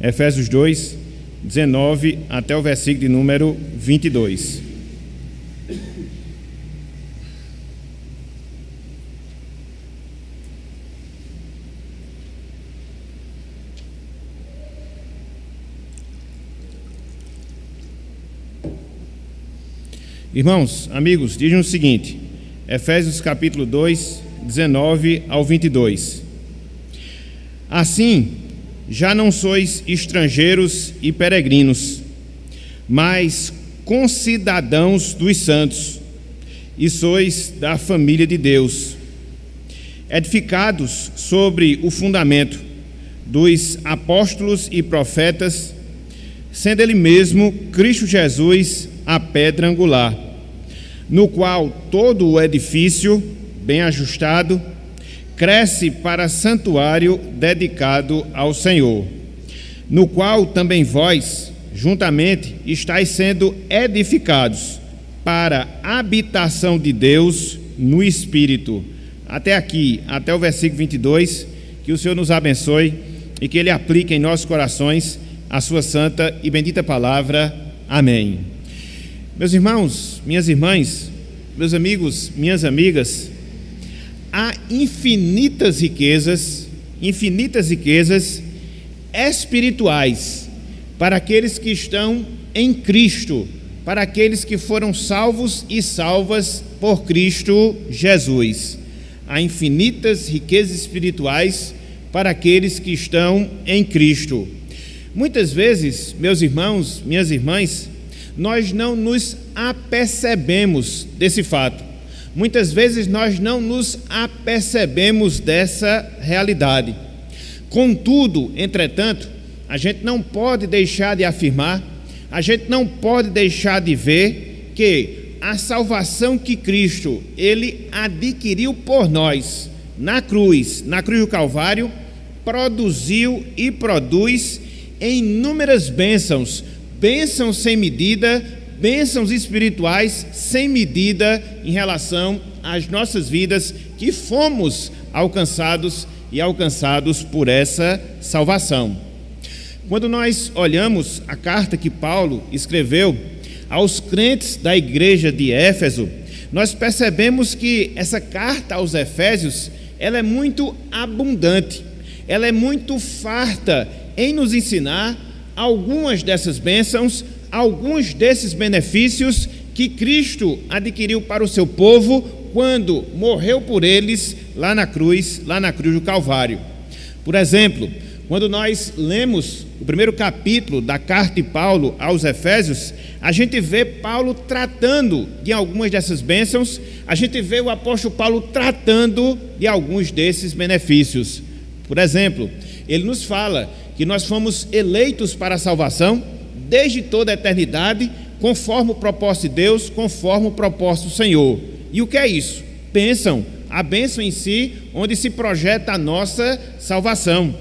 Efésios 2, 19 até o versículo de número 22. Irmãos, amigos, dizem o seguinte, Efésios capítulo 2, 19 ao 22. Assim, já não sois estrangeiros e peregrinos, mas concidadãos dos santos, e sois da família de Deus, edificados sobre o fundamento dos apóstolos e profetas, sendo ele mesmo Cristo Jesus a pedra angular, no qual todo o edifício, bem ajustado, cresce para santuário dedicado ao Senhor, no qual também vós, juntamente, estáis sendo edificados para a habitação de Deus no Espírito. Até aqui, até o versículo 22, que o Senhor nos abençoe e que Ele aplique em nossos corações a sua santa e bendita palavra. Amém. Meus irmãos, minhas irmãs, meus amigos, minhas amigas, há infinitas riquezas espirituais para aqueles que estão em Cristo, para aqueles que foram salvos e salvas por Cristo Jesus. Há infinitas riquezas espirituais para aqueles que estão em Cristo. Muitas vezes, meus irmãos, minhas irmãs, nós não nos apercebemos desse fato. Muitas vezes nós não nos apercebemos dessa realidade. Contudo, entretanto, a gente não pode deixar de afirmar, a gente não pode deixar de ver que a salvação que Cristo, Ele adquiriu por nós na cruz do Calvário, produziu e produz inúmeras bênçãos sem medida, bênçãos espirituais sem medida em relação às nossas vidas, que fomos alcançados por essa salvação. Quando nós olhamos a carta que Paulo escreveu aos crentes da igreja de Éfeso, nós percebemos que essa carta aos Efésios, ela é muito abundante, ela é muito farta em nos ensinar algumas dessas bênçãos, alguns desses benefícios que Cristo adquiriu para o seu povo quando morreu por eles lá na cruz do Calvário. Por exemplo, quando nós lemos o primeiro capítulo da carta de Paulo aos Efésios, a gente vê Paulo tratando de algumas dessas bênçãos, a gente vê o apóstolo Paulo tratando de alguns desses benefícios. Por exemplo, ele nos fala que nós fomos eleitos para a salvação desde toda a eternidade, conforme o propósito de Deus, conforme o propósito do Senhor. E o que é isso? A bênção em si, onde se projeta a nossa salvação.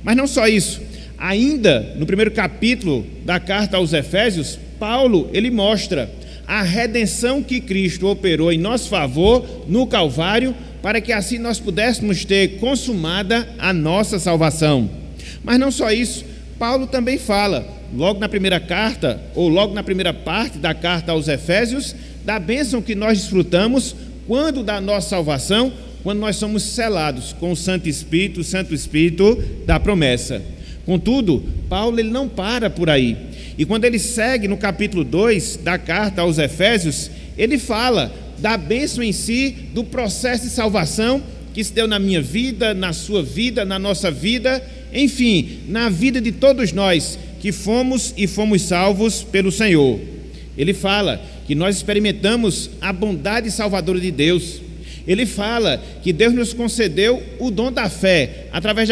Mas não só isso, ainda no primeiro capítulo da carta aos Efésios, Paulo, ele mostra a redenção que Cristo operou em nosso favor no Calvário, para que assim nós pudéssemos ter consumada a nossa salvação. Mas não só isso, Paulo também fala, logo na primeira carta, ou logo na primeira parte da carta aos Efésios, da bênção que nós desfrutamos quando da nossa salvação, quando nós somos selados com o Santo Espírito da promessa. Contudo, Paulo ele não para por aí. E quando ele segue no capítulo 2 da carta aos Efésios, ele fala da bênção em si, do processo de salvação que se deu na minha vida, na sua vida, na nossa vida, enfim, na vida de todos nós que fomos salvos pelo Senhor. Ele fala que nós experimentamos a bondade salvadora de Deus. Ele fala que Deus nos concedeu o dom da fé, através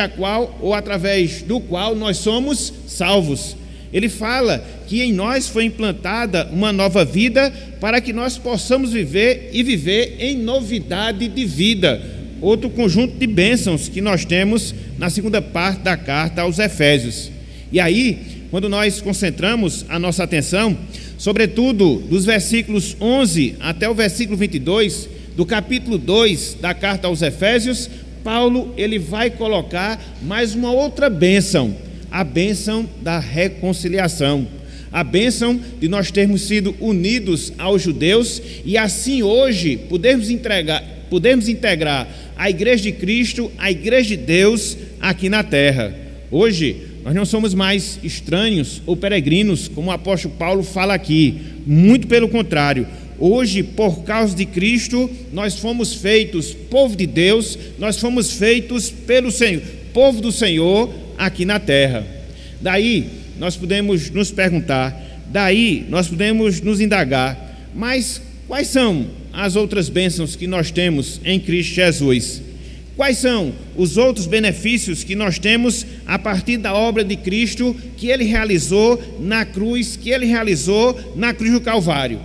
do qual nós somos salvos. Ele fala que em nós foi implantada uma nova vida para que nós possamos viver em novidade de vida. Outro conjunto de bênçãos que nós temos na segunda parte da carta aos Efésios. E aí, quando nós concentramos a nossa atenção, sobretudo dos versículos 11 até o versículo 22, do capítulo 2 da carta aos Efésios, Paulo ele vai colocar mais uma outra bênção, a bênção da reconciliação, a bênção de nós termos sido unidos aos judeus e assim hoje podemos integrar a Igreja de Cristo, a Igreja de Deus aqui na terra. Hoje nós não somos mais estranhos ou peregrinos, como o apóstolo Paulo fala aqui, muito pelo contrário. Hoje, por causa de Cristo, nós fomos feitos povo de Deus, nós fomos feitos pelo Senhor, povo do Senhor aqui na terra. Daí nós podemos nos perguntar, daí nós podemos nos indagar, mas quais são as outras bênçãos que nós temos em Cristo Jesus? Quais são os outros benefícios que nós temos a partir da obra de Cristo que Ele realizou na cruz, do Calvário?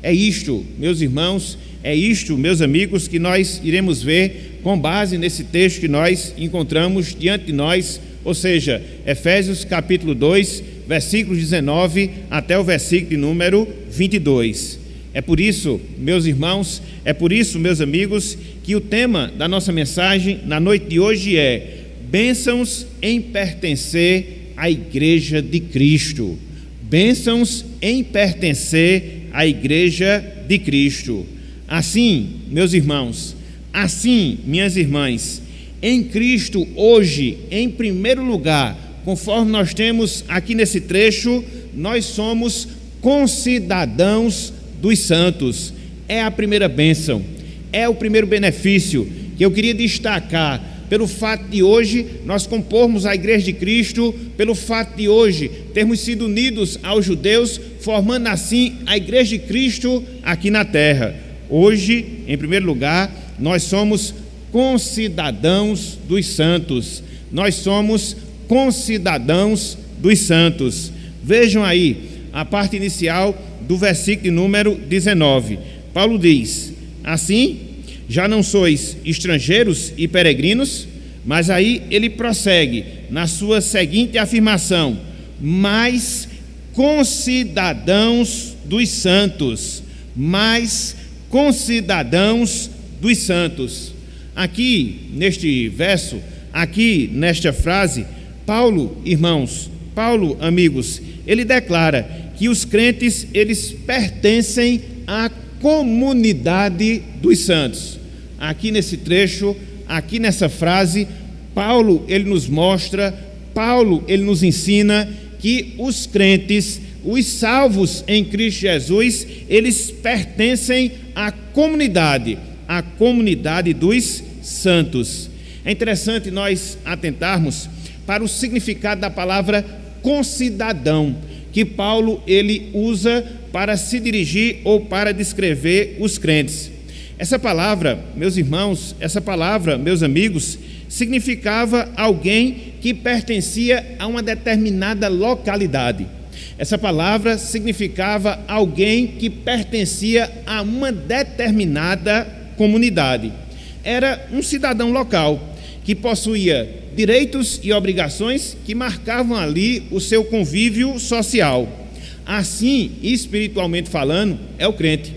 É isto, meus irmãos, é isto, meus amigos, que nós iremos ver com base nesse texto que nós encontramos diante de nós, ou seja, Efésios capítulo 2, versículos 19 até o versículo de número 22. É por isso, meus irmãos, é por isso, meus amigos, que o tema da nossa mensagem na noite de hoje é bênçãos em pertencer à Igreja de Cristo. Bênçãos em pertencer à Igreja de Cristo. Assim, meus irmãos, assim, minhas irmãs, em Cristo hoje, em primeiro lugar, conforme nós temos aqui nesse trecho, nós somos concidadãos dos santos. É a primeira bênção, é o primeiro benefício que eu queria destacar, pelo fato de hoje nós compormos a Igreja de Cristo, pelo fato de hoje termos sido unidos aos judeus, formando assim a Igreja de Cristo aqui na terra. Hoje, em primeiro lugar, nós somos concidadãos dos santos. Nós somos concidadãos dos santos. Vejam aí a parte inicial do versículo de número 19. Paulo diz: assim, já não sois estrangeiros e peregrinos, mas aí ele prossegue na sua seguinte afirmação: mas concidadãos dos santos, mas concidadãos dos santos. Aqui neste verso, aqui nesta frase, Paulo, irmãos, Paulo, amigos, ele declara que os crentes, eles pertencem à comunidade dos santos. Aqui nesse trecho, aqui nessa frase, Paulo, ele nos mostra, Paulo, ele nos ensina que os crentes, os salvos em Cristo Jesus, eles pertencem à comunidade dos santos. É interessante nós atentarmos para o significado da palavra concidadão, que Paulo ele usa para se dirigir ou para descrever os crentes. Essa palavra, meus irmãos, essa palavra, meus amigos, significava alguém que pertencia a uma determinada localidade. Essa palavra significava alguém que pertencia a uma determinada comunidade. Era um cidadão local que possuía direitos e obrigações que marcavam ali o seu convívio social. Assim, espiritualmente falando, é o crente.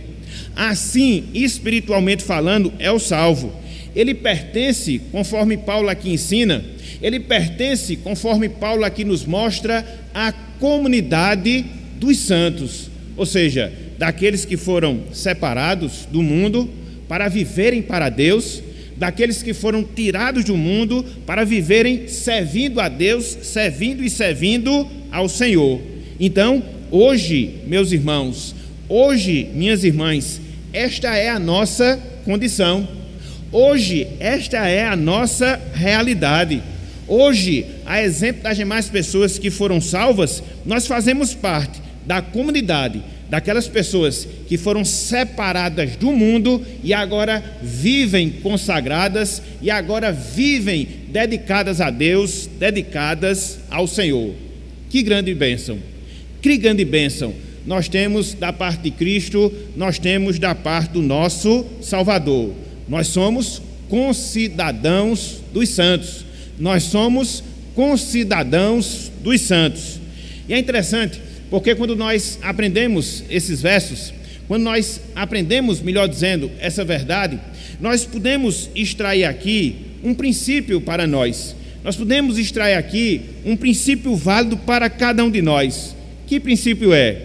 Assim, espiritualmente falando, é o salvo. Ele pertence, conforme Paulo aqui ensina, ele pertence, conforme Paulo aqui nos mostra, à comunidade dos santos, ou seja, daqueles que foram separados do mundo para viverem para Deus, daqueles que foram tirados do mundo para viverem servindo a Deus, servindo ao Senhor. Então, hoje, meus irmãos, hoje, minhas irmãs, esta é a nossa condição. Hoje, esta é a nossa realidade. Hoje, a exemplo das demais pessoas que foram salvas, nós fazemos parte da comunidade, daquelas pessoas que foram separadas do mundo e agora vivem consagradas e agora vivem dedicadas a Deus, dedicadas ao Senhor. Que grande bênção! Que grande bênção nós temos da parte de Cristo, nós temos da parte do nosso Salvador. Nós somos concidadãos dos santos. Nós somos concidadãos dos santos. E é interessante, porque quando nós aprendemos esses versos, quando nós aprendemos, melhor dizendo, essa verdade, nós podemos extrair aqui um princípio para nós. nós podemos extrair aqui um princípio válido para cada um de nós. Que princípio é?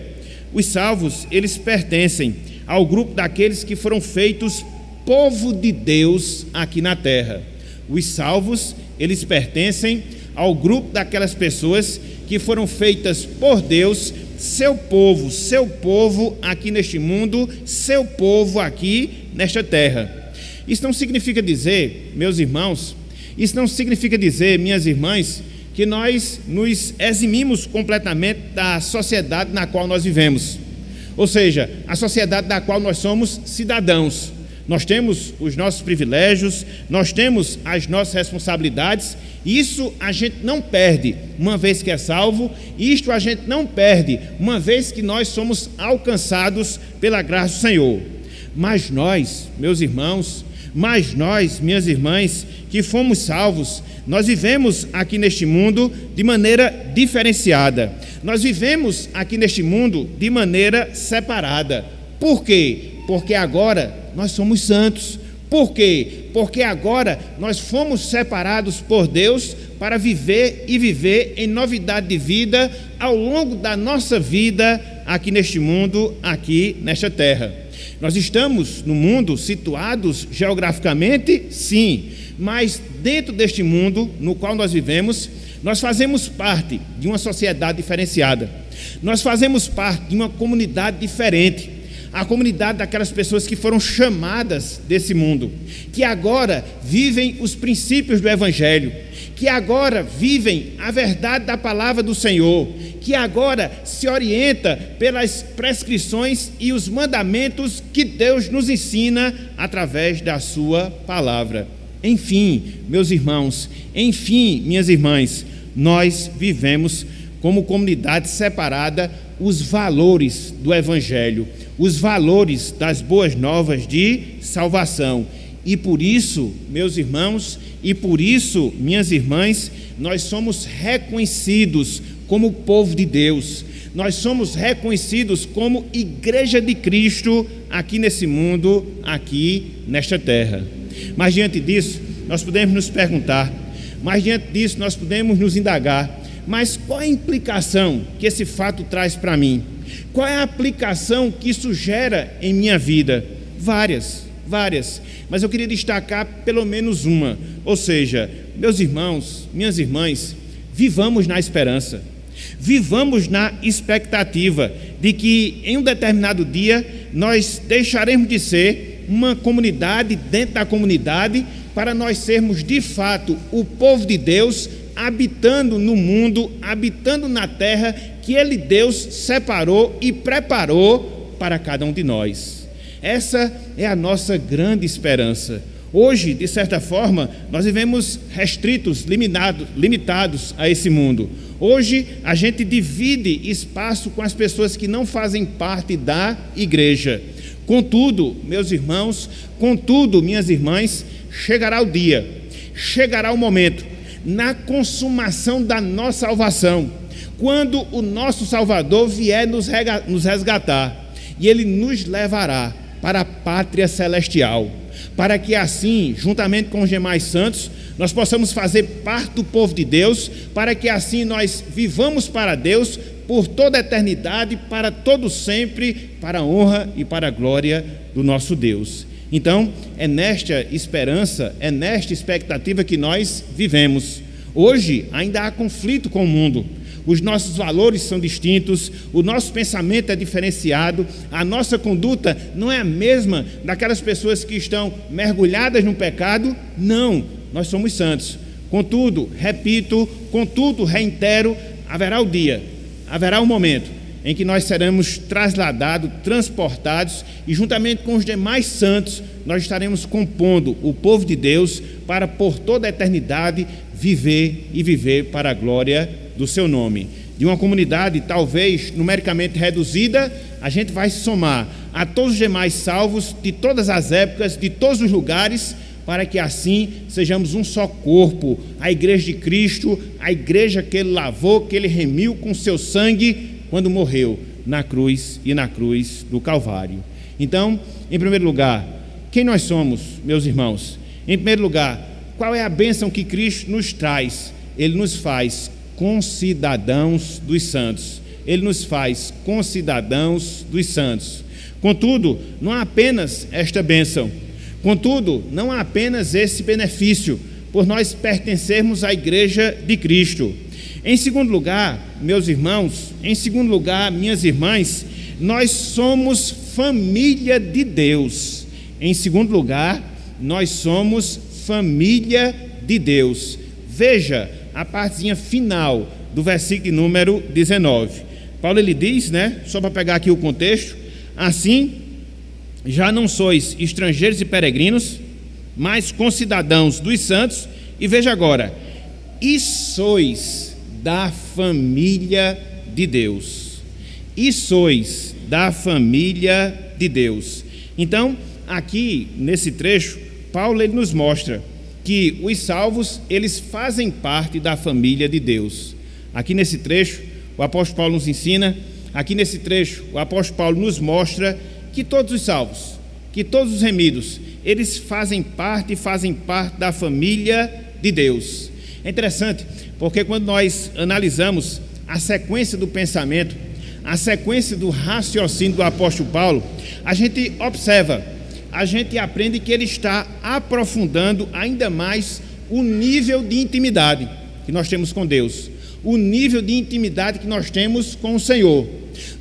Os salvos, eles pertencem ao grupo daqueles que foram feitos povo de Deus aqui na terra. Os salvos, eles pertencem ao grupo daquelas pessoas que foram feitas por Deus, seu povo aqui neste mundo, seu povo aqui nesta terra. Isso não significa dizer, meus irmãos, isso não significa dizer, minhas irmãs, que nós nos eximimos completamente da sociedade na qual nós vivemos. Ou seja, a sociedade da qual nós somos cidadãos. Nós temos os nossos privilégios, nós temos as nossas responsabilidades. Isso a gente não perde uma vez que é salvo, isto a gente não perde uma vez que nós somos alcançados pela graça do Senhor. Mas nós, meus irmãos, minhas irmãs, que fomos salvos, nós vivemos aqui neste mundo de maneira diferenciada. Nós vivemos aqui neste mundo de maneira separada. Por quê? Porque agora nós somos santos. Por quê? Porque agora nós fomos separados por Deus para viver e viver em novidade de vida ao longo da nossa vida aqui neste mundo, aqui nesta terra. Nós estamos no mundo situados geograficamente, sim, mas dentro deste mundo no qual nós vivemos, nós fazemos parte de uma sociedade diferenciada. Nós fazemos parte de uma comunidade diferente. A comunidade daquelas pessoas que foram chamadas desse mundo, que agora vivem os princípios do Evangelho, que agora vivem a verdade da palavra do Senhor, que agora se orienta pelas prescrições e os mandamentos que Deus nos ensina através da sua palavra. Enfim, meus irmãos, enfim, minhas irmãs, nós vivemos como comunidade separada os valores do Evangelho, os valores das boas novas de salvação. E por isso, meus irmãos, e por isso, minhas irmãs, nós somos reconhecidos como povo de Deus. Nós somos reconhecidos como Igreja de Cristo aqui nesse mundo, aqui nesta terra. Mas diante disso, nós podemos nos perguntar, mas diante disso nós podemos nos indagar, mas qual é a implicação que esse fato traz para mim? Qual é a aplicação que isso gera em minha vida? Várias. Mas eu queria destacar pelo menos uma. Ou seja, meus irmãos, minhas irmãs, vivamos na esperança. Vivamos na expectativa de que em um determinado dia nós deixaremos de ser uma comunidade dentro da comunidade para nós sermos de fato o povo de Deus habitando no mundo, habitando na terra que Ele, Deus, separou e preparou para cada um de nós. Essa é a nossa grande esperança. Hoje, de certa forma, nós vivemos restritos, limitados a esse mundo. Hoje, a gente divide espaço com as pessoas que não fazem parte da igreja. Contudo, meus irmãos, minhas irmãs, chegará o dia, chegará o momento, na consumação da nossa salvação, quando o nosso Salvador vier nos resgatar, e Ele nos levará para a pátria celestial, para que assim, juntamente com os demais santos, nós possamos fazer parte do povo de Deus, para que assim nós vivamos para Deus por toda a eternidade, para todo sempre, para a honra e para a glória do nosso Deus. Então, é nesta esperança, é nesta expectativa que nós vivemos. Hoje ainda há conflito com o mundo. Os nossos valores são distintos, o nosso pensamento é diferenciado, a nossa conduta não é a mesma daquelas pessoas que estão mergulhadas no pecado. Não, nós somos santos. Contudo, reitero, haverá o dia, haverá o momento em que nós seremos trasladados, transportados, e juntamente com os demais santos, nós estaremos compondo o povo de Deus para por toda a eternidade viver para a glória do seu nome. De uma comunidade talvez numericamente reduzida, a gente vai se somar a todos os demais salvos de todas as épocas, de todos os lugares, para que assim sejamos um só corpo, a igreja de Cristo, a igreja que Ele lavou, que Ele remiu com seu sangue quando morreu na cruz do Calvário. Então, em primeiro lugar, quem nós somos, meus irmãos? Em primeiro lugar, qual é a bênção que Cristo nos traz? Ele nos faz concidadãos dos santos. Ele nos faz concidadãos dos santos. Contudo, não há apenas esta bênção. Contudo, não há apenas esse benefício, por nós pertencermos à igreja de Cristo. Em segundo lugar, meus irmãos, em segundo lugar, minhas irmãs, nós somos família de Deus. Em segundo lugar, nós somos família de Deus. Veja a partezinha final do versículo número 19. Paulo ele diz, só para pegar aqui o contexto: assim, já não sois estrangeiros e peregrinos, mas concidadãos dos santos, e veja agora, e sois da família de Deus. E sois da família de Deus. Então, aqui nesse trecho, Paulo ele nos mostra que os salvos, eles fazem parte da família de Deus. Aqui nesse trecho, o apóstolo Paulo nos ensina, aqui nesse trecho, o apóstolo Paulo nos mostra que todos os salvos, que todos os remidos, eles fazem parte da família de Deus. É interessante, porque quando nós analisamos a sequência do pensamento, a sequência do raciocínio do apóstolo Paulo, a gente observa, a gente aprende que ele está aprofundando ainda mais o nível de intimidade que nós temos com Deus, o nível de intimidade que nós temos com o Senhor.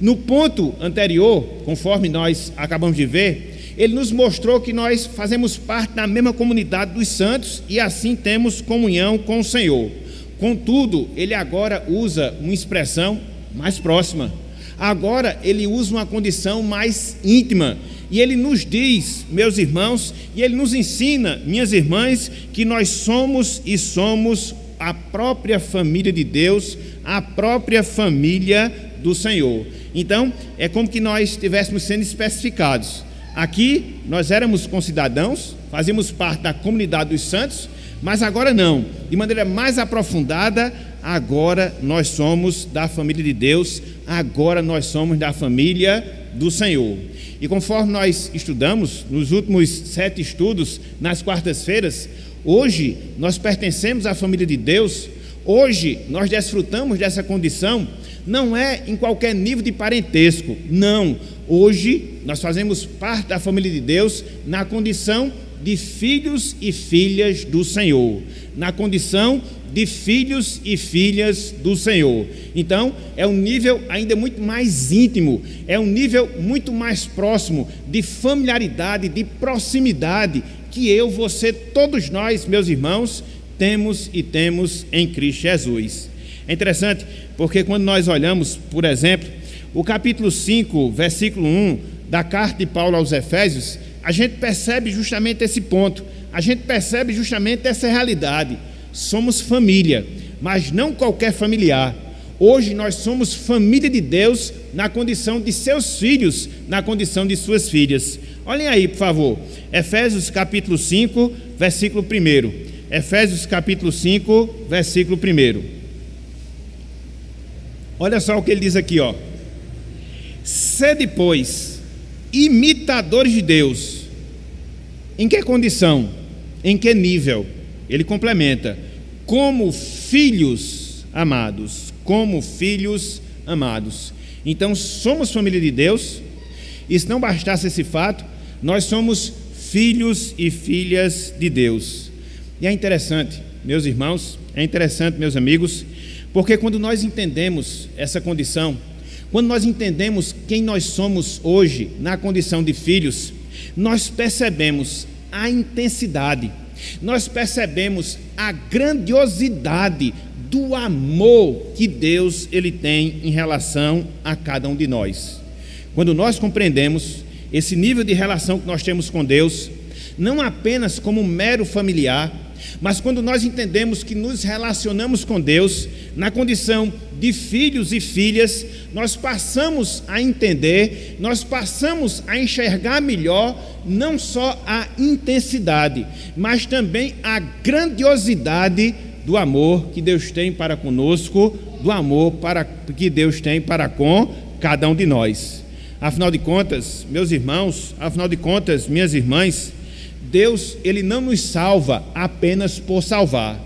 No ponto anterior, conforme nós acabamos de ver, ele nos mostrou que nós fazemos parte da mesma comunidade dos santos e assim temos comunhão com o Senhor. Contudo, ele agora usa uma expressão mais próxima. Agora ele usa uma condição mais íntima. E ele nos diz, meus irmãos, e ele nos ensina, minhas irmãs, que nós somos e somos a própria família de Deus, a própria família do Senhor. Então, é como que nós estivéssemos sendo especificados. Aqui, nós éramos concidadãos, fazíamos parte da comunidade dos santos, mas agora não. De maneira mais aprofundada, agora nós somos da família de Deus, agora nós somos da família do Senhor. E conforme nós estudamos, nos últimos 7 estudos, nas quartas-feiras, hoje nós pertencemos à família de Deus, hoje nós desfrutamos dessa condição, não é em qualquer nível de parentesco, não. Hoje nós fazemos parte da família de Deus na condição de filhos e filhas do Senhor, na condição de filhos e filhas do Senhor. Então, é um nível ainda muito mais íntimo, é um nível muito mais próximo de familiaridade, de proximidade que eu, você, todos nós, meus irmãos, temos e temos em Cristo Jesus. É interessante, porque quando nós olhamos, por exemplo, o capítulo 5, versículo 1 da carta de Paulo aos Efésios, a gente percebe justamente esse ponto, a gente percebe justamente essa realidade. Somos família, mas não qualquer familiar. Hoje nós somos família de Deus na condição de seus filhos, na condição de suas filhas. Olhem aí, por favor, Efésios capítulo 5, versículo 1. Efésios capítulo 5, versículo 1. Olha só o que ele diz aqui, ó. Sede, pois, imitadores de Deus. Em que condição? Em que nível? Ele complementa: como filhos amados. Como filhos amados. Então, somos família de Deus. E se não bastasse esse fato, nós somos filhos e filhas de Deus. E é interessante, meus irmãos, é interessante, meus amigos, porque quando nós entendemos essa condição, quando nós entendemos quem nós somos hoje na condição de filhos, nós percebemos a intensidade, nós percebemos a grandiosidade do amor que Deus ele tem em relação a cada um de nós. Quando nós compreendemos esse nível de relação que nós temos com Deus, não apenas como um mero familiar, mas quando nós entendemos que nos relacionamos com Deus na condição de filhos e filhas, nós passamos a entender, nós passamos a enxergar melhor não só a intensidade, mas também a grandiosidade do amor que Deus tem para conosco, do amor que Deus tem para com cada um de nós. Afinal de contas, meus irmãos, afinal de contas, minhas irmãs, Deus, ele não nos salva apenas por salvar.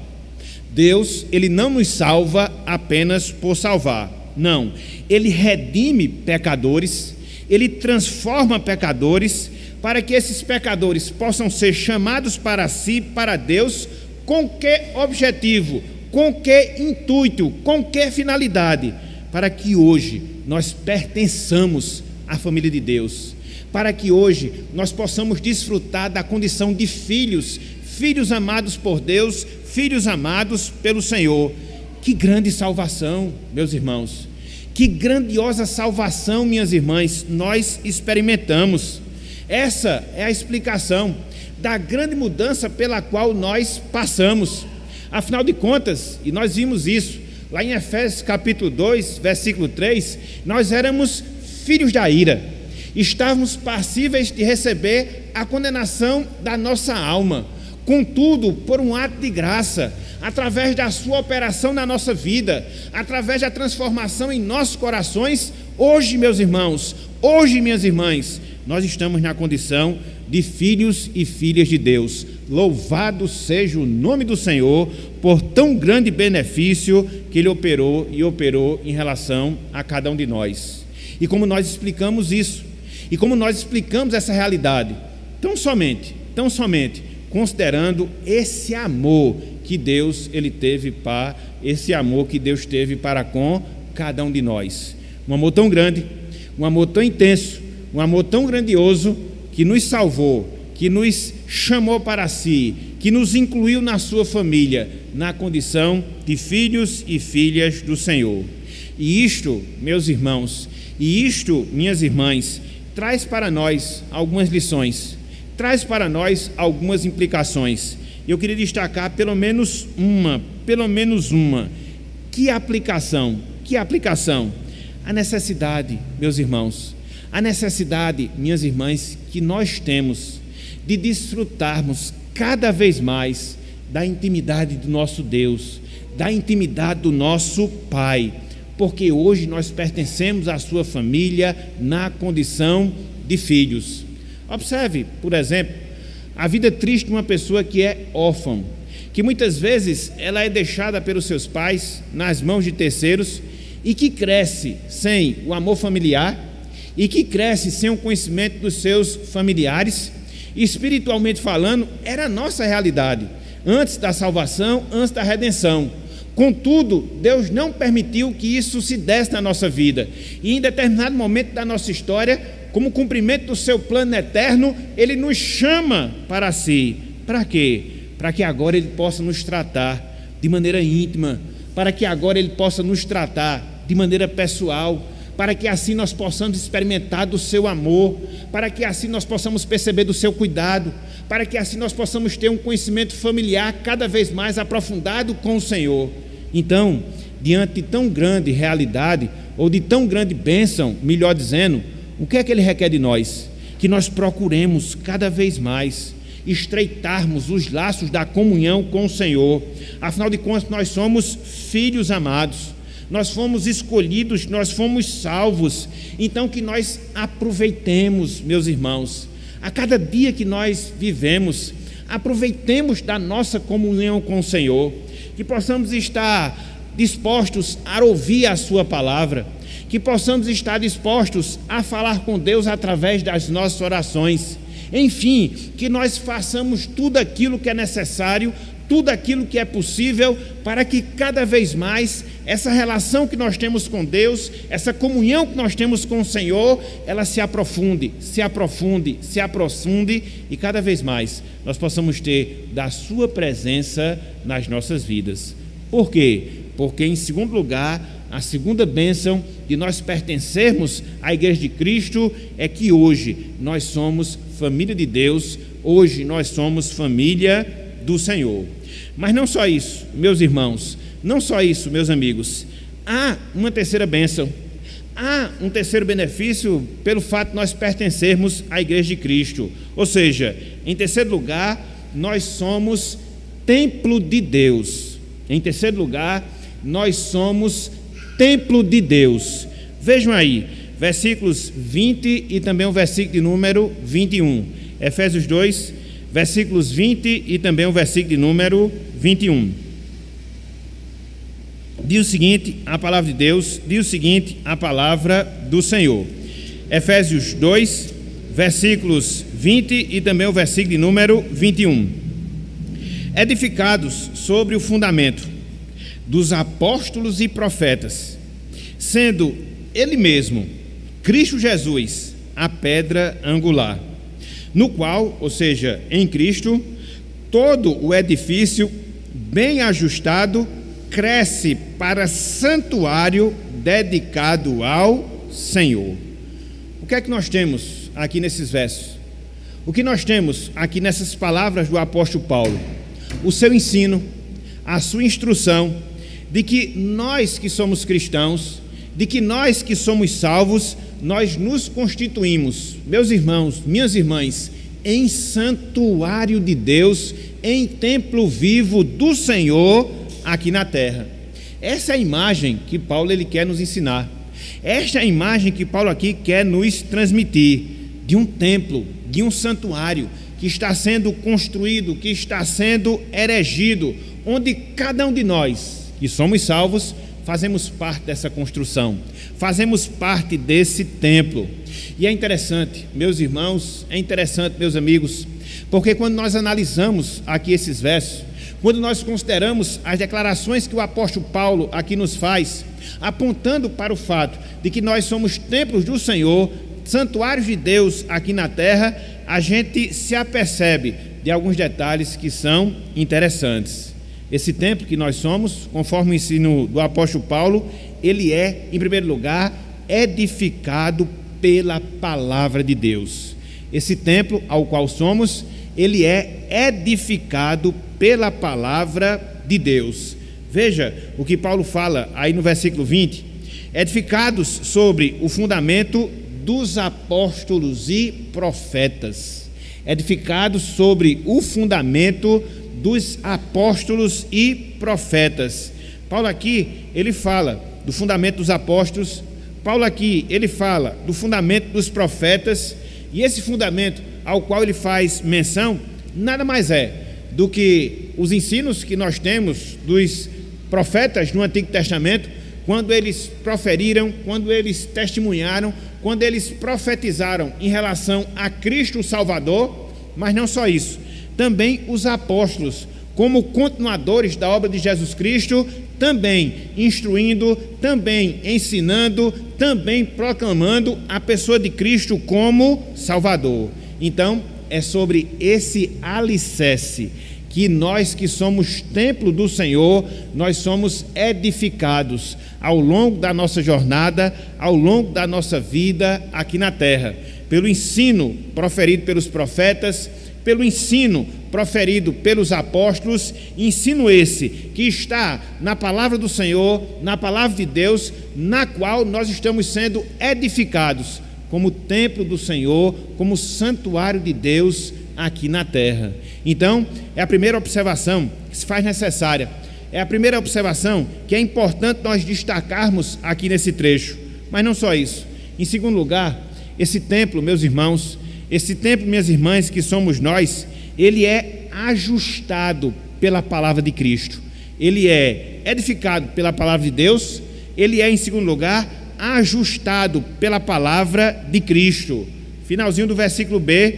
Deus, ele não nos salva apenas por salvar. Não, ele redime pecadores, ele transforma pecadores, para que esses pecadores possam ser chamados para si, para Deus, com que objetivo, com que intuito, com que finalidade? Para que hoje nós pertençamos à família de Deus, para que hoje nós possamos desfrutar da condição de filhos, filhos amados por Deus, filhos amados pelo Senhor. Que grande salvação, meus irmãos, que grandiosa salvação, minhas irmãs, nós experimentamos. Essa é a explicação da grande mudança pela qual nós passamos. Afinal de contas, e nós vimos isso lá em Efésios capítulo 2, versículo 3, nós éramos filhos da ira, estávamos passíveis de receber a condenação da nossa alma. Contudo, por um ato de graça, através da sua operação na nossa vida, através da transformação em nossos corações, hoje, meus irmãos, hoje, minhas irmãs, nós estamos na condição de filhos e filhas de Deus. Louvado seja o nome do Senhor por tão grande benefício que Ele operou e operou em relação a cada um de nós. E como nós explicamos isso, e como nós explicamos essa realidade, tão somente, considerando esse amor que Deus teve para com cada um de nós. Um amor tão grande, um amor tão intenso, um amor tão grandioso, que nos salvou, que nos chamou para si, que nos incluiu na sua família, na condição de filhos e filhas do Senhor. E isto, meus irmãos, e isto, minhas irmãs, traz para nós algumas lições, traz para nós algumas implicações. Eu queria destacar pelo menos uma. Que aplicação? A necessidade, meus irmãos, a necessidade, minhas irmãs, que nós temos de desfrutarmos cada vez mais da intimidade do nosso Deus, da intimidade do nosso Pai, porque hoje nós pertencemos à sua família na condição de filhos. Observe, por exemplo, a vida triste de uma pessoa que é órfã, que muitas vezes ela é deixada pelos seus pais nas mãos de terceiros e que cresce sem o amor familiar e que cresce sem o conhecimento dos seus familiares. Espiritualmente falando, era a nossa realidade antes da salvação, antes da redenção. Contudo, Deus não permitiu que isso se desse na nossa vida, e em determinado momento da nossa história, como cumprimento do seu plano eterno, Ele nos chama para si. Para quê? Para que agora Ele possa nos tratar de maneira íntima, para que agora Ele possa nos tratar de maneira pessoal, para que assim nós possamos experimentar do seu amor, para que assim nós possamos perceber do seu cuidado, para que assim nós possamos ter um conhecimento familiar cada vez mais aprofundado com o Senhor. Então, diante de tão grande realidade, ou de tão grande bênção, melhor dizendo, o que é que Ele requer de nós? Que nós procuremos cada vez mais estreitarmos os laços da comunhão com o Senhor. Afinal de contas, nós somos filhos amados, nós fomos escolhidos, nós fomos salvos. Então que nós aproveitemos, meus irmãos, a cada dia que nós vivemos, aproveitemos da nossa comunhão com o Senhor, que possamos estar dispostos a ouvir a sua palavra, que possamos estar dispostos a falar com Deus através das nossas orações. Enfim, que nós façamos tudo aquilo que é necessário, tudo aquilo que é possível, para que cada vez mais essa relação que nós temos com Deus, essa comunhão que nós temos com o Senhor, ela se aprofunde, e cada vez mais nós possamos ter da sua presença nas nossas vidas. Por quê? Porque, em segundo lugar, a segunda bênção de nós pertencermos à Igreja de Cristo é que hoje nós somos família de Deus, hoje nós somos família do Senhor. Mas não só isso, meus irmãos, não só isso, meus amigos, há uma terceira bênção, há um terceiro benefício pelo fato de nós pertencermos à Igreja de Cristo. Ou seja, em terceiro lugar, nós somos templo de Deus. Em terceiro lugar, nós somos templo de Deus. Vejam aí, versículos 20 e também o versículo de número 21. Efésios 2, versículos 20 e também o versículo de número 21. Diz o seguinte, a palavra de Deus, diz o seguinte, a palavra do Senhor. Efésios 2, versículos 20 e também o versículo de número 21. Edificados sobre o fundamento dos apóstolos e profetas, sendo Ele mesmo, Cristo Jesus, a pedra angular, no qual, ou seja, em Cristo, todo o edifício bem ajustado cresce para santuário dedicado ao Senhor. O que é que nós temos aqui nesses versos? O que nós temos aqui nessas palavras do apóstolo Paulo? O seu ensino, a sua instrução de que nós que somos cristãos, de que nós que somos salvos, nós nos constituímos, meus irmãos, minhas irmãs, em santuário de Deus, em templo vivo do Senhor aqui na terra. Essa é a imagem que Paulo ele quer nos ensinar. Esta é a imagem que Paulo aqui quer nos transmitir, de um templo, de um santuário que está sendo construído, que está sendo erigido, onde cada um de nós que somos salvos fazemos parte dessa construção, fazemos parte desse templo. E é interessante, meus irmãos, é interessante, meus amigos, porque quando nós analisamos aqui esses versos, quando nós consideramos as declarações que o apóstolo Paulo aqui nos faz, apontando para o fato de que nós somos templos do Senhor, santuários de Deus aqui na terra, a gente se apercebe de alguns detalhes que são interessantes. Esse templo que nós somos, conforme o ensino do apóstolo Paulo, ele é, em primeiro lugar, edificado pela palavra de Deus. Esse templo ao qual somos, ele é edificado pela palavra de Deus. Veja o que Paulo fala aí no versículo 20: edificados sobre o fundamento dos apóstolos e profetas. Edificados sobre o fundamento dos apóstolos e profetas. Paulo aqui, ele fala do fundamento dos apóstolos. Paulo aqui, ele fala do fundamento dos profetas. E esse fundamento ao qual ele faz menção, nada mais é do que os ensinos que nós temos dos profetas no Antigo Testamento, quando eles proferiram, quando eles testemunharam, quando eles profetizaram em relação a Cristo o Salvador. Mas não só isso, também os apóstolos, como continuadores da obra de Jesus Cristo, também instruindo, também ensinando, também proclamando a pessoa de Cristo como Salvador. Então, é sobre esse alicerce que nós que somos templo do Senhor, nós somos edificados ao longo da nossa jornada, ao longo da nossa vida aqui na terra, pelo ensino proferido pelos profetas, pelo ensino proferido pelos apóstolos, ensino esse que está na palavra do Senhor, na palavra de Deus, na qual nós estamos sendo edificados como templo do Senhor, como santuário de Deus aqui na terra. Então, é a primeira observação que se faz necessária, é a primeira observação que é importante nós destacarmos aqui nesse trecho. Mas não só isso, em segundo lugar, esse templo, meus irmãos, esse templo, minhas irmãs, que somos nós, ele é ajustado pela palavra de Cristo. Ele é edificado pela palavra de Deus, ele é, em segundo lugar, ajustado pela palavra de Cristo. Finalzinho do versículo B,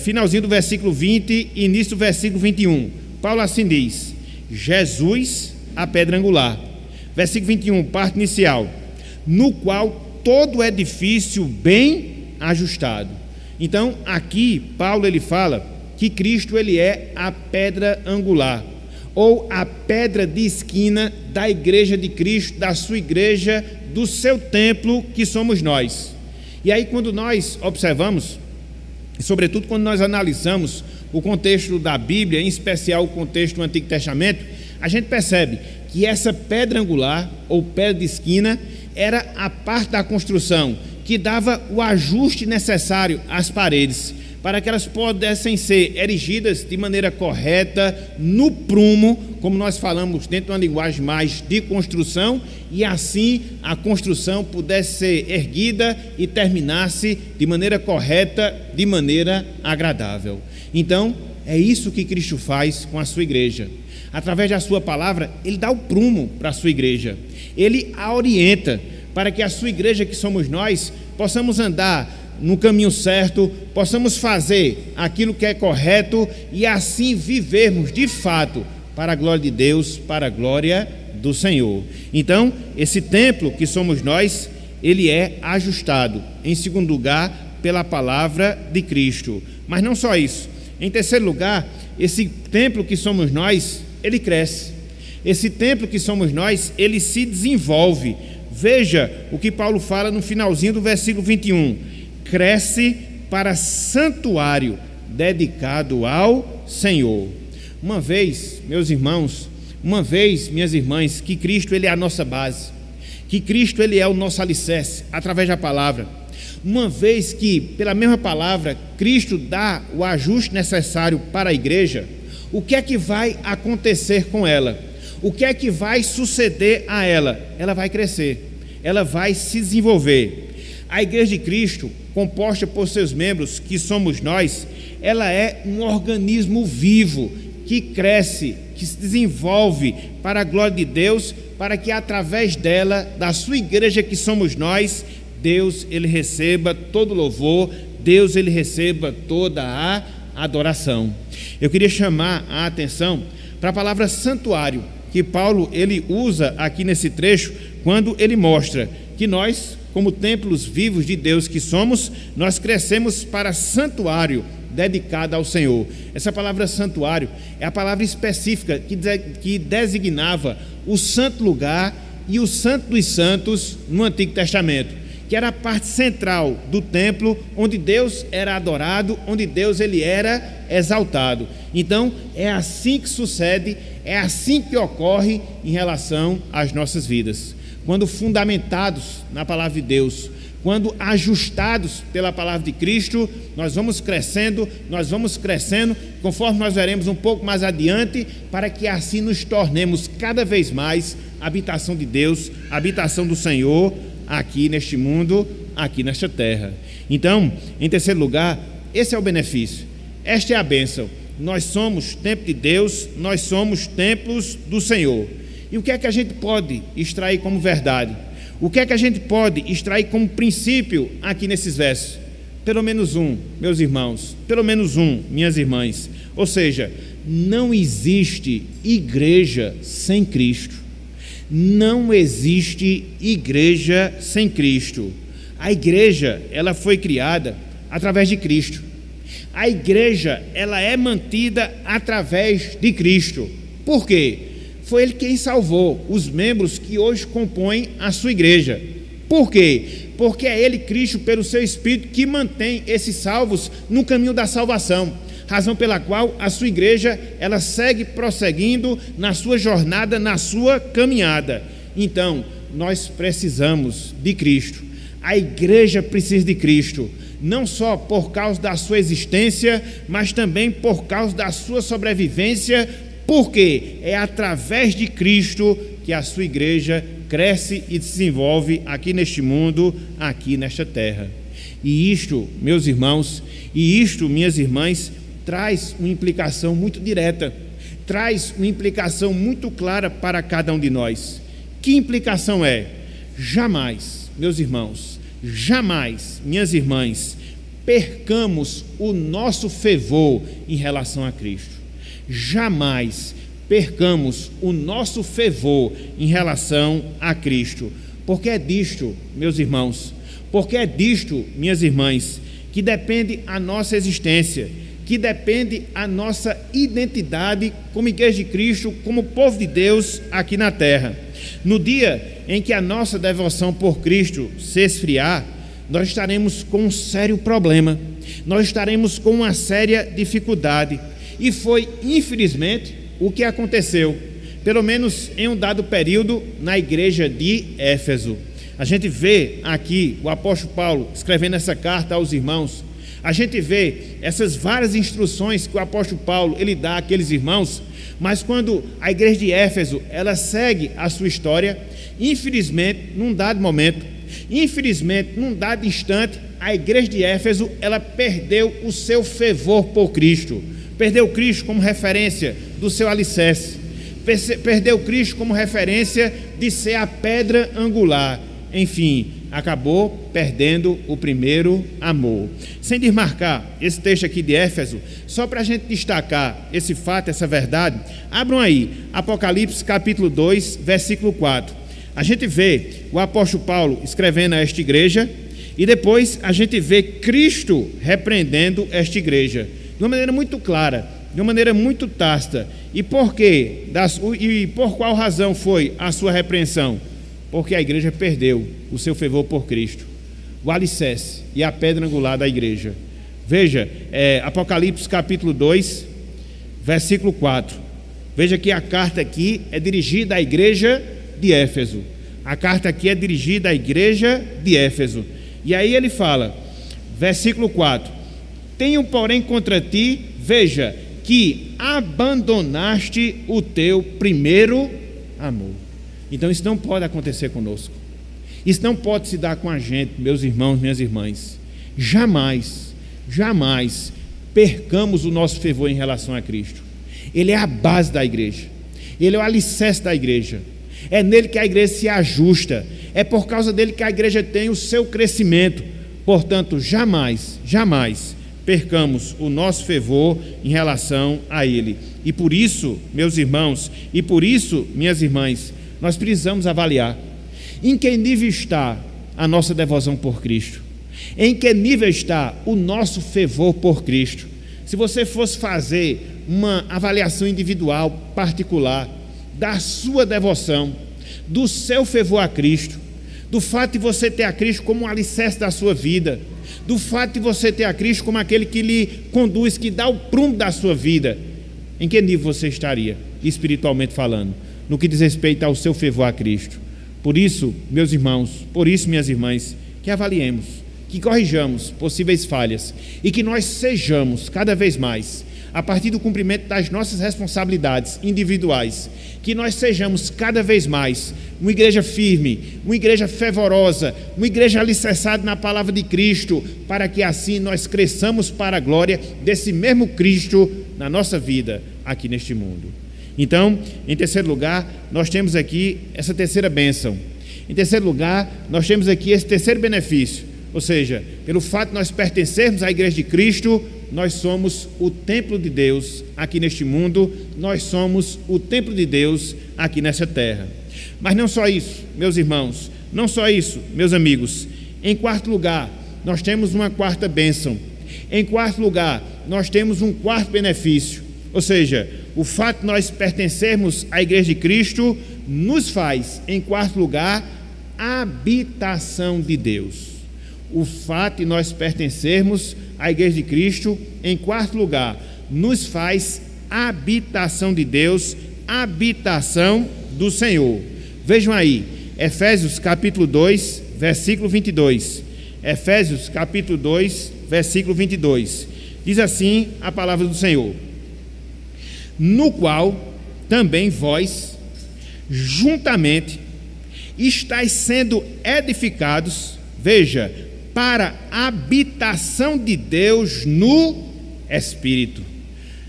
finalzinho do versículo 20 e início do versículo 21. Paulo assim diz: Jesus, a pedra angular. Versículo 21, parte inicial: no qual todo o edifício bem ajustado. Então, aqui Paulo ele fala que Cristo ele é a pedra angular, ou a pedra de esquina da igreja de Cristo, da sua igreja, do seu templo que somos nós. E aí, quando nós observamos, e sobretudo quando nós analisamos o contexto da Bíblia, em especial o contexto do Antigo Testamento, a gente percebe que essa pedra angular, ou pedra de esquina, era a parte da construção que dava o ajuste necessário às paredes, para que elas pudessem ser erigidas de maneira correta, no prumo, como nós falamos, dentro de uma linguagem mais de construção, e assim a construção pudesse ser erguida e terminasse de maneira correta, de maneira agradável. Então, é isso que Cristo faz com a sua igreja. Através da sua palavra, Ele dá o prumo para a sua igreja. Ele a orienta para que a sua igreja, que somos nós, possamos andar no caminho certo, possamos fazer aquilo que é correto e assim vivermos de fato para a glória de Deus, para a glória do Senhor. Então, esse templo que somos nós, ele é ajustado, em segundo lugar, pela palavra de Cristo. Mas não só isso. Em terceiro lugar, esse templo que somos nós, ele cresce. Esse templo que somos nós, ele se desenvolve. Veja o que Paulo fala no finalzinho do versículo 21. Cresce para santuário dedicado ao Senhor. Uma vez, meus irmãos, uma vez, minhas irmãs, que Cristo ele é a nossa base, que Cristo ele é o nosso alicerce, através da palavra. Uma vez que, pela mesma palavra, Cristo dá o ajuste necessário para a igreja, o que é que vai acontecer com ela? O que é que vai suceder a ela? Ela vai crescer, ela vai se desenvolver. A igreja de Cristo, composta por seus membros, que somos nós, ela é um organismo vivo, que cresce, que se desenvolve para a glória de Deus, para que através dela, da sua igreja que somos nós, Deus ele receba todo louvor, Deus ele receba toda a adoração. Eu queria chamar a atenção para a palavra santuário, que Paulo ele usa aqui nesse trecho, quando ele mostra que nós, como templos vivos de Deus que somos, nós crescemos para santuário dedicado ao Senhor. Essa palavra santuário é a palavra específica que designava o santo lugar e o santo dos santos no Antigo Testamento, que era a parte central do templo, onde Deus era adorado, onde Deus ele era exaltado. Então, é assim que sucede, é assim que ocorre em relação às nossas vidas. Quando fundamentados na palavra de Deus, quando ajustados pela palavra de Cristo, nós vamos crescendo, conforme nós veremos um pouco mais adiante, para que assim nos tornemos cada vez mais a habitação de Deus, a habitação do Senhor, aqui neste mundo, aqui nesta terra. Então, em terceiro lugar, esse é o benefício, esta é a bênção. Nós somos templo de Deus, nós somos templos do Senhor. E o que é que a gente pode extrair como verdade? O que é que a gente pode extrair como princípio aqui nesses versos? Pelo menos um, meus irmãos, pelo menos um, minhas irmãs. Ou seja, não existe igreja sem Cristo. Não existe igreja sem Cristo. A igreja, ela foi criada através de Cristo. A igreja, ela é mantida através de Cristo. Por quê? Foi Ele quem salvou os membros que hoje compõem a sua igreja. Por quê? Porque é Ele, Cristo, pelo seu Espírito, que mantém esses salvos no caminho da salvação. Razão pela qual a sua igreja, ela segue prosseguindo na sua jornada, na sua caminhada. Então, nós precisamos de Cristo. A igreja precisa de Cristo, não só por causa da sua existência, mas também por causa da sua sobrevivência, porque é através de Cristo que a sua igreja cresce e se desenvolve aqui neste mundo, aqui nesta terra. E isto, meus irmãos, e isto, minhas irmãs, traz uma implicação muito direta, traz uma implicação muito clara para cada um de nós. Que implicação é? Jamais, meus irmãos, jamais, minhas irmãs, percamos o nosso fervor em relação a Cristo. Jamais percamos o nosso fervor em relação a Cristo, porque é disto, meus irmãos, porque é disto, minhas irmãs, que depende a nossa existência, que depende a nossa identidade como igreja de Cristo, como povo de Deus aqui na terra. No dia em que a nossa devoção por Cristo se esfriar, nós estaremos com um sério problema, nós estaremos com uma séria dificuldade. E foi, infelizmente, o que aconteceu, pelo menos em um dado período, na igreja de Éfeso. A gente vê aqui o apóstolo Paulo escrevendo essa carta aos irmãos, A gente vê essas várias instruções que o apóstolo Paulo ele dá àqueles irmãos, mas quando a igreja de Éfeso ela segue a sua história, infelizmente, num dado momento, num dado instante, a igreja de Éfeso ela perdeu o seu fervor por Cristo, perdeu Cristo como referência do seu alicerce, perdeu Cristo como referência de ser a pedra angular, enfim, acabou perdendo o primeiro amor. Sem desmarcar esse texto aqui de Éfeso, só para a gente destacar esse fato, essa verdade, abram aí, Apocalipse capítulo 2, versículo 4. A gente vê o apóstolo Paulo escrevendo a esta igreja, e depois a gente vê Cristo repreendendo esta igreja, de uma maneira muito clara, de uma maneira muito tácita. E por quê? E por qual razão foi a sua repreensão? Porque a igreja perdeu o seu fervor por Cristo, o alicerce e a pedra angular da igreja. Veja, Apocalipse capítulo 2, versículo 4. Veja que a carta aqui é dirigida à igreja de Éfeso. A carta aqui é dirigida à igreja de Éfeso. E aí ele fala, versículo 4: tenho, porém, contra ti, veja, que abandonaste o teu primeiro amor. Então isso não pode acontecer conosco. Isso não pode se dar com a gente, meus irmãos, minhas irmãs. Jamais, jamais percamos o nosso fervor em relação a Cristo. Ele é a base da igreja. Ele é o alicerce da igreja. É nele que a igreja se ajusta. É por causa dele que a igreja tem o seu crescimento. Portanto, jamais, jamais percamos o nosso fervor em relação a ele. E por isso, meus irmãos, e por isso, minhas irmãs, nós precisamos avaliar em que nível está a nossa devoção por Cristo, em que nível está o nosso fervor por Cristo. Se você fosse fazer uma avaliação individual, particular, da sua devoção, do seu fervor a Cristo, do fato de você ter a Cristo como um alicerce da sua vida, do fato de você ter a Cristo como aquele que lhe conduz, que dá o prumo da sua vida, em que nível você estaria, espiritualmente falando, no que diz respeito ao seu fervor a Cristo? Por isso, meus irmãos, por isso, minhas irmãs, que avaliemos, que corrijamos possíveis falhas e que nós sejamos cada vez mais, a partir do cumprimento das nossas responsabilidades individuais, que nós sejamos cada vez mais uma igreja firme, uma igreja fervorosa, uma igreja alicerçada na palavra de Cristo, para que assim nós cresçamos para a glória desse mesmo Cristo na nossa vida aqui neste mundo. Então, em terceiro lugar, nós temos aqui essa terceira bênção. Em terceiro lugar, nós temos aqui esse terceiro benefício, ou seja, pelo fato de nós pertencermos à igreja de Cristo, nós somos o templo de Deus aqui neste mundo, nós somos o templo de Deus aqui nessa terra. Mas não só isso, meus irmãos, não só isso, meus amigos. Em quarto lugar, nós temos uma quarta bênção. Em quarto lugar, nós temos um quarto benefício, ou seja, o fato de nós pertencermos à igreja de Cristo nos faz, em quarto lugar, habitação de Deus. O fato de nós pertencermos à igreja de Cristo, em quarto lugar, nos faz habitação de Deus, habitação do Senhor. Vejam aí, Efésios capítulo 2, versículo 22. Efésios capítulo 2, versículo 22. Diz assim a palavra do Senhor: no qual também vós, juntamente, estáis sendo edificados, veja, para a habitação de Deus no Espírito.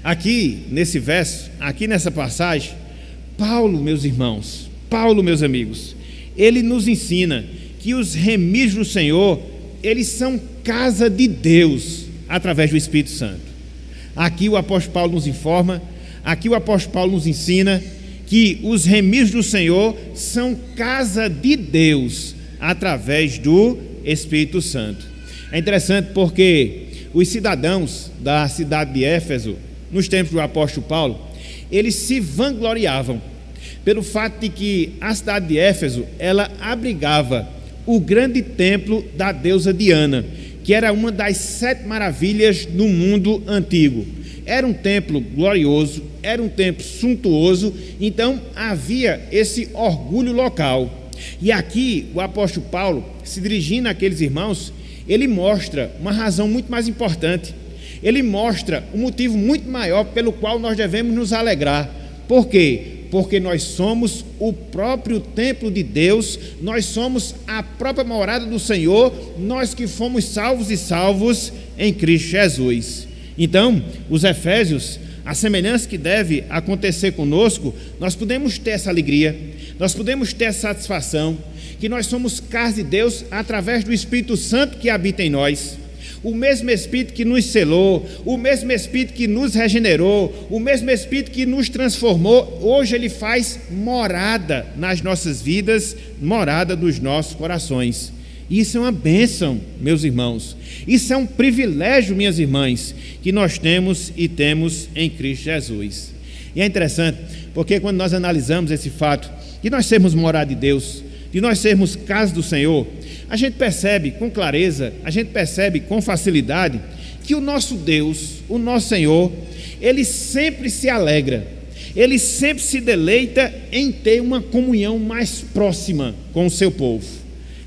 Aqui, nesse verso, aqui nessa passagem, Paulo, meus irmãos, Paulo, meus amigos, ele nos ensina que os remidos do Senhor, eles são casa de Deus, através do Espírito Santo. Aqui o apóstolo Paulo nos informa, aqui o apóstolo Paulo nos ensina que os remidos do Senhor são casa de Deus, através do Espírito Santo. É interessante porque os cidadãos da cidade de Éfeso, nos tempos do apóstolo Paulo, eles se vangloriavam pelo fato de que a cidade de Éfeso, ela abrigava o grande templo da deusa Diana, que era uma das 7 maravilhas do mundo antigo. Era um templo glorioso, era um templo suntuoso, então havia esse orgulho local. E aqui o apóstolo Paulo, se dirigindo àqueles irmãos, ele mostra uma razão muito mais importante. Ele mostra um motivo muito maior pelo qual nós devemos nos alegrar. Por quê? Porque nós somos o próprio templo de Deus, nós somos a própria morada do Senhor, nós que fomos salvos e salvos em Cristo Jesus. Então, os Efésios, a semelhança que deve acontecer conosco, nós podemos ter essa alegria, nós podemos ter essa satisfação, que nós somos casa de Deus através do Espírito Santo que habita em nós. O mesmo Espírito que nos selou, o mesmo Espírito que nos regenerou, o mesmo Espírito que nos transformou, hoje ele faz morada nas nossas vidas, morada dos nossos corações. Isso é uma bênção, meus irmãos. Isso é um privilégio, minhas irmãs, que nós temos e temos em Cristo Jesus. E é interessante, porque quando nós analisamos esse fato, de nós sermos morada de Deus, de nós sermos casa do Senhor, a gente percebe com clareza, a gente percebe com facilidade que o nosso Deus, o nosso Senhor, ele sempre se alegra, ele sempre se deleita em ter uma comunhão mais próxima com o seu povo.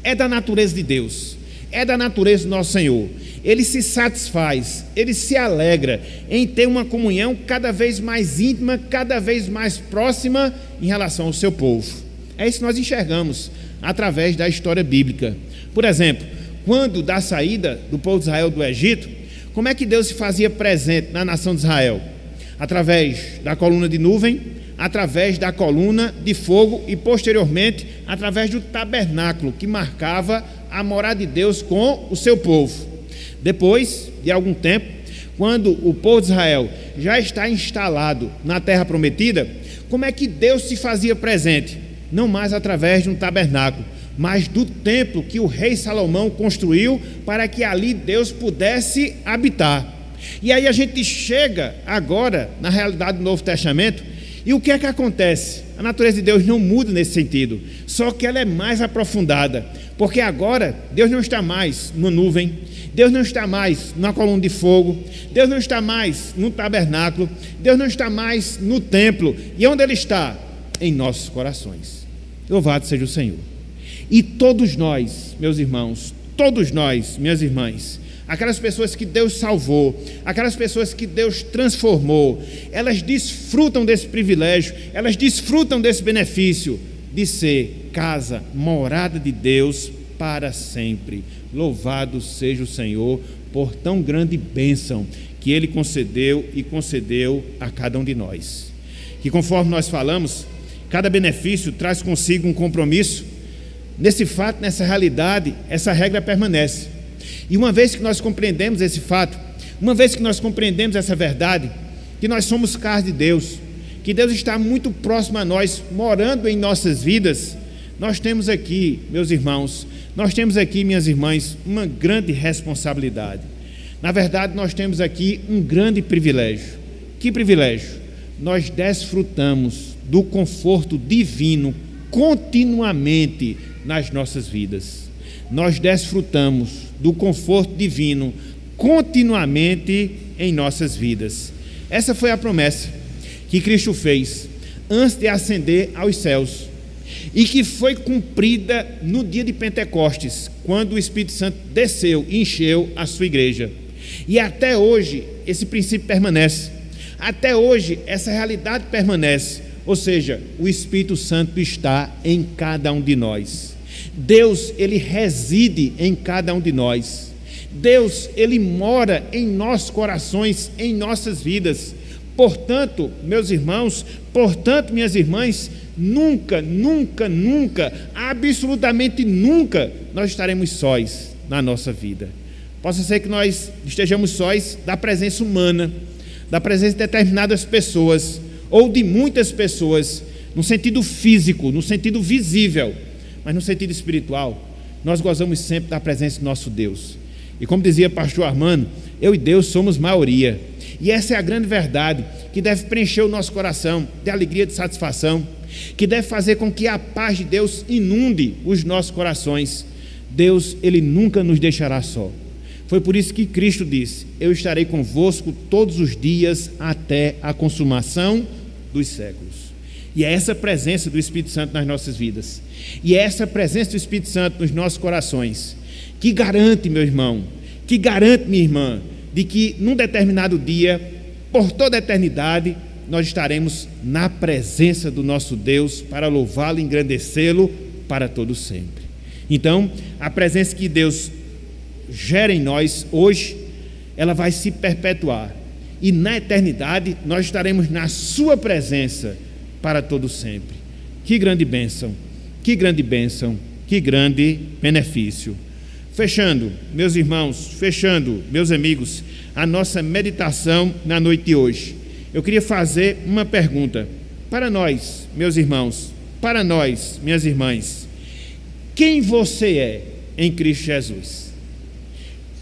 É da natureza de Deus, é da natureza do nosso Senhor. Ele se satisfaz, ele se alegra em ter uma comunhão cada vez mais íntima, cada vez mais próxima em relação ao seu povo. É isso que nós enxergamos através da história bíblica. Por exemplo, quando da saída do povo de Israel do Egito, como é que Deus se fazia presente na nação de Israel? Através da coluna de nuvem, através da coluna de fogo e posteriormente através do tabernáculo que marcava a morada de Deus com o seu povo. Depois de algum tempo, quando o povo de Israel já está instalado na terra prometida, como é que Deus se fazia presente? Não mais através de um tabernáculo, mas do templo que o rei Salomão construiu para que ali Deus pudesse habitar. E aí a gente chega agora na realidade do Novo Testamento, e o que é que acontece? A natureza de Deus não muda nesse sentido, só que ela é mais aprofundada, porque agora Deus não está mais numa nuvem, Deus não está mais numa coluna de fogo, Deus não está mais no tabernáculo, Deus não está mais no templo. E onde Ele está? Em nossos corações. Louvado seja o Senhor. E todos nós, meus irmãos, todos nós, minhas irmãs, aquelas pessoas que Deus salvou, aquelas pessoas que Deus transformou, elas desfrutam desse privilégio, elas desfrutam desse benefício de ser casa, morada de Deus para sempre. Louvado seja o Senhor por tão grande bênção que Ele concedeu e concedeu a cada um de nós. Que conforme nós falamos, cada benefício traz consigo um compromisso. Nesse fato, nessa realidade, essa regra permanece. E uma vez que nós compreendemos esse fato, uma vez que nós compreendemos essa verdade, que nós somos casa de Deus, que Deus está muito próximo a nós, morando em nossas vidas, nós temos aqui, meus irmãos, nós temos aqui, minhas irmãs, uma grande responsabilidade. Na verdade, nós temos aqui um grande privilégio. Que privilégio? Nós desfrutamos do conforto divino continuamente nas nossas vidas. Nós desfrutamos do conforto divino continuamente em nossas vidas. Essa foi a promessa que Cristo fez antes de ascender aos céus e que foi cumprida no dia de Pentecostes, quando o Espírito Santo desceu e encheu a sua igreja. E até hoje esse princípio permanece, até hoje essa realidade permanece, ou seja, o Espírito Santo está em cada um de nós. Deus, Ele reside em cada um de nós. Deus, Ele mora em nossos corações, em nossas vidas. Portanto, meus irmãos, portanto, minhas irmãs, nunca, nunca, nunca, absolutamente nunca, nós estaremos sós na nossa vida. Possa ser que nós estejamos sós da presença humana, da presença de determinadas pessoas, ou de muitas pessoas, no sentido físico, no sentido visível, mas no sentido espiritual, nós gozamos sempre da presença do nosso Deus. E como dizia o pastor Armando, eu e Deus somos maioria. E essa é a grande verdade que deve preencher o nosso coração de alegria, de satisfação, que deve fazer com que a paz de Deus inunde os nossos corações. Deus, Ele nunca nos deixará só. Foi por isso que Cristo disse: eu estarei convosco todos os dias até a consumação dos séculos. E é essa presença do Espírito Santo nas nossas vidas, e é essa presença do Espírito Santo nos nossos corações, que garante, meu irmão, que garante, minha irmã, de que num determinado dia, por toda a eternidade, nós estaremos na presença do nosso Deus para louvá-lo e engrandecê-lo para todo sempre. Então, a presença que Deus gera em nós hoje, ela vai se perpetuar. E na eternidade, nós estaremos na sua presença para todo sempre. Que grande bênção, que grande bênção, que grande benefício. Fechando, meus irmãos, fechando, meus amigos, a nossa meditação na noite de hoje, eu queria fazer uma pergunta para nós, meus irmãos, para nós, minhas irmãs. Quem você é em Cristo Jesus?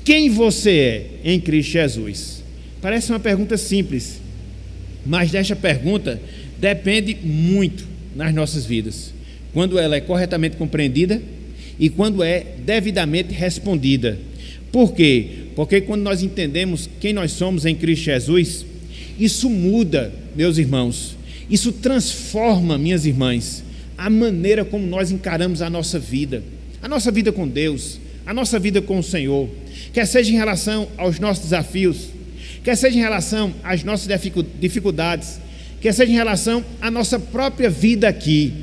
Quem você é em Cristo Jesus? Parece uma pergunta simples, mas desta pergunta depende muito nas nossas vidas, quando ela é corretamente compreendida e quando é devidamente respondida. Por quê? Porque quando nós entendemos quem nós somos em Cristo Jesus, isso muda, meus irmãos, isso transforma, minhas irmãs, a maneira como nós encaramos a nossa vida com Deus, a nossa vida com o Senhor, quer seja em relação aos nossos desafios, quer seja em relação às nossas dificuldades, quer seja em relação à nossa própria vida aqui.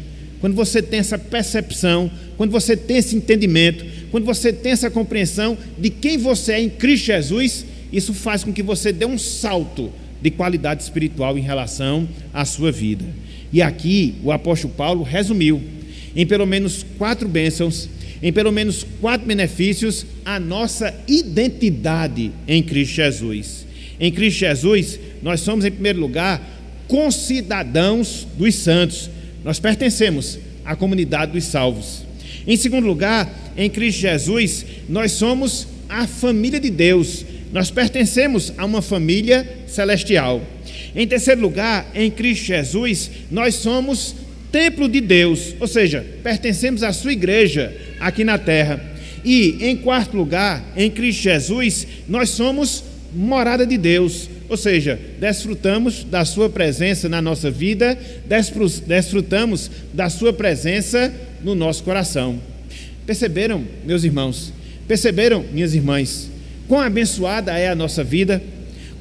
Quando você tem essa percepção, quando você tem esse entendimento, quando você tem essa compreensão de quem você é em Cristo Jesus, isso faz com que você dê um salto de qualidade espiritual em relação à sua vida. E aqui o apóstolo Paulo resumiu em pelo menos 4 bênçãos, em pelo menos 4 benefícios, a nossa identidade em Cristo Jesus. Em Cristo Jesus, nós somos, em primeiro lugar, concidadãos dos santos. Nós pertencemos à comunidade dos salvos. Em segundo lugar, em Cristo Jesus, nós somos a família de Deus. Nós pertencemos a uma família celestial. Em terceiro lugar, em Cristo Jesus, nós somos templo de Deus, ou seja, pertencemos à sua igreja aqui na terra. E em quarto lugar, em Cristo Jesus, nós somos morada de Deus, ou seja, desfrutamos da sua presença na nossa vida, desfrutamos da sua presença no nosso coração. Perceberam, meus irmãos? Perceberam, minhas irmãs? Quão abençoada é a nossa vida?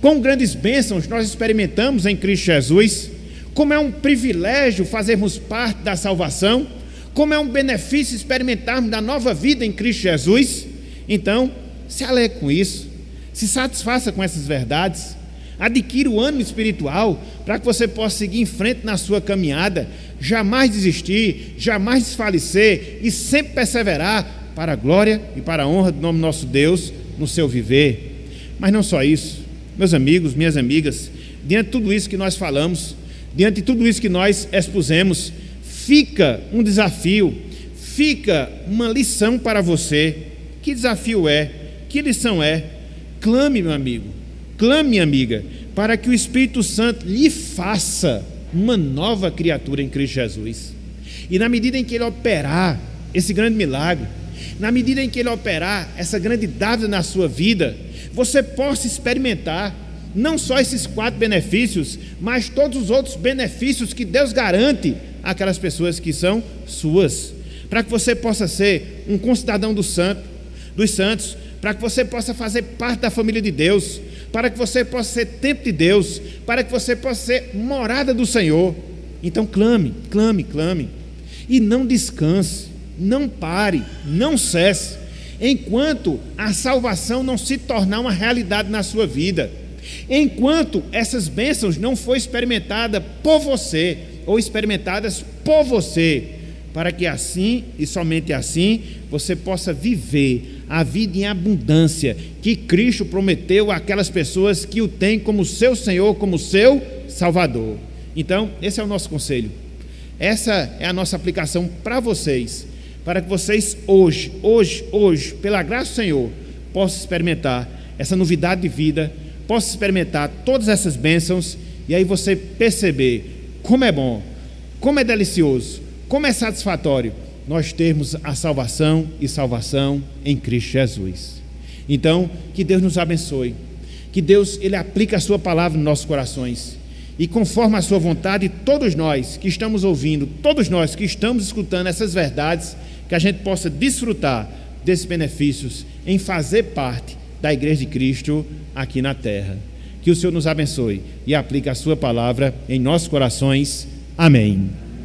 Quão grandes bênçãos nós experimentamos em Cristo Jesus? Como é um privilégio fazermos parte da salvação? Como é um benefício experimentarmos da nova vida em Cristo Jesus? Então, se alegre com isso, se satisfaça com essas verdades, adquira o ânimo espiritual para que você possa seguir em frente na sua caminhada, jamais desistir, jamais desfalecer e sempre perseverar para a glória e para a honra do nome do nosso Deus no seu viver. Mas não só isso, meus amigos, minhas amigas, diante de tudo isso que nós falamos, diante de tudo isso que nós expusemos, fica um desafio, fica uma lição para você. Que desafio é? Que lição é? Clame, meu amigo, clame, minha amiga, para que o Espírito Santo lhe faça uma nova criatura em Cristo Jesus. E na medida em que Ele operar esse grande milagre, na medida em que Ele operar essa grande dádiva na sua vida, você possa experimentar não só esses 4 benefícios, mas todos os outros benefícios que Deus garante àquelas pessoas que são suas, para que você possa ser um concidadão dos santos, para que você possa fazer parte da família de Deus, para que você possa ser templo de Deus, para que você possa ser morada do Senhor. Então clame, clame, clame, e não descanse, não pare, não cesse, enquanto a salvação não se tornar uma realidade na sua vida, enquanto essas bênçãos não forem experimentadas por você, ou experimentadas por você, para que assim, e somente assim, você possa viver a vida em abundância que Cristo prometeu àquelas pessoas que o têm como seu Senhor, como seu Salvador. Então, esse é o nosso conselho, essa é a nossa aplicação para vocês, para que vocês hoje, pela graça do Senhor, possam experimentar essa novidade de vida, possam experimentar todas essas bênçãos, e aí você perceber como é bom, como é delicioso, como é satisfatório nós termos a salvação e salvação em Cristo Jesus. Então, que Deus nos abençoe, que Deus Ele aplique a sua palavra nos nossos corações, e conforme a sua vontade, todos nós que estamos ouvindo, todos nós que estamos escutando essas verdades, que a gente possa desfrutar desses benefícios, em fazer parte da Igreja de Cristo aqui na terra. Que o Senhor nos abençoe e aplique a sua palavra em nossos corações. Amém.